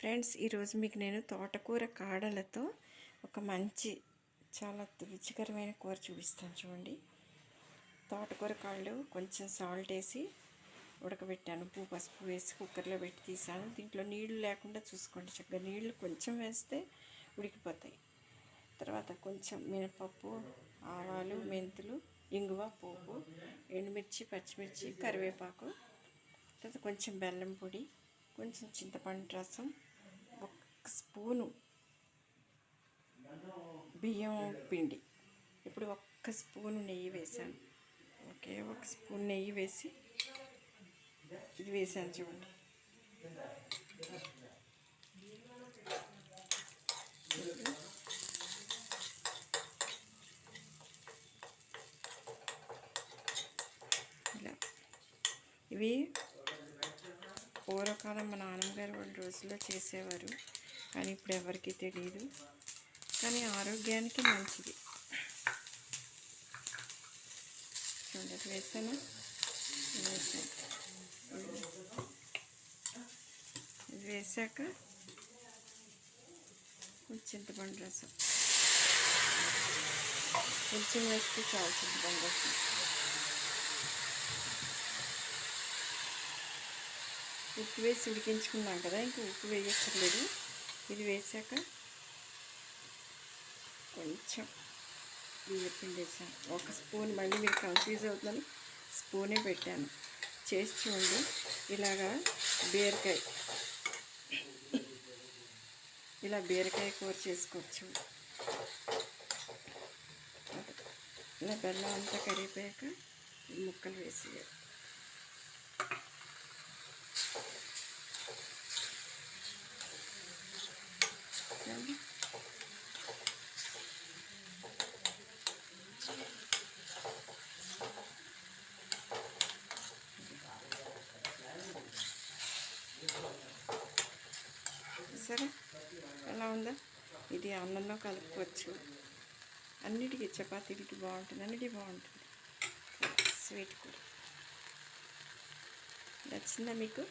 Friends, ఈరోజు మీకు నేను తోటకూర కాడలతో ఒక మంచి చాలా రుచికరమైన కూర చూపిస్తాను. చూడండి, తోటకూర కాళ్ళు కొంచెం సాల్ట్ వేసి ఉడకబెట్టాను. ఉప్పు పసుపు వేసి కుక్కర్లో పెట్టి తీసాను. దీంట్లో నీళ్లు లేకుండా చూసుకోండి. చక్కగా నీళ్లు కొంచెం వేస్తే ఉడికిపోతాయి. తర్వాత కొంచెం మినపప్పు, ఆవాలు, మెంతులు, ఇంగువ, పోపు, ఎండుమిర్చి, పచ్చిమిర్చి, కరివేపాకు, తర్వాత కొంచెం బెల్లం పొడి, కొంచెం చింతపండు రసం, ఒక స్పూను బియ్యం పిండి. ఇప్పుడు ఒక్క స్పూను నెయ్యి వేసాను. ఒక స్పూన్ నెయ్యి వేసి ఇది వేసాను. చూడండి, ఇలా ఇవి పూర్వకాలం మా నాన్నగారు వాళ్ళ రోజుల్లో చేసేవారు, కానీ ఇప్పుడు ఎవరికి తెలియదు. కానీ ఆరోగ్యానికి మంచిది. చూడండి, వేసాను. ఇది వేసాక చింతపండు రసం కొంచెం వేస్తే చాలు. చింతపండు రసం ఉప్పు వేసి ఉడికించుకున్నాం కదా, ఇంకా ఉప్పు వేయక్కర్లేదు. ఇది వేసాక కొంచెం బియ్యం పిండి వేసాను. ఒక స్పూన్, మళ్ళీ మీరు కన్ఫ్యూజ్ అవుతుందని స్పూనే పెట్టాను. చేసి చూడండి. ఇలాగా బీరకాయ, ఇలా బీరకాయ కూర చేసుకోవచ్చు. ఇలా బెల్లం అంతా కరిగిపోయాక ముక్కలు వేసేయాలి. సరే, ఎలా ఉందా? ఇది అన్నంలో కలుపుకోవచ్చు. అన్నిటికీ, చపాతీలకి బాగుంటుంది, అన్నిటికీ బాగుంటుంది. స్వీట్ కూర నచ్చిందా మీకు?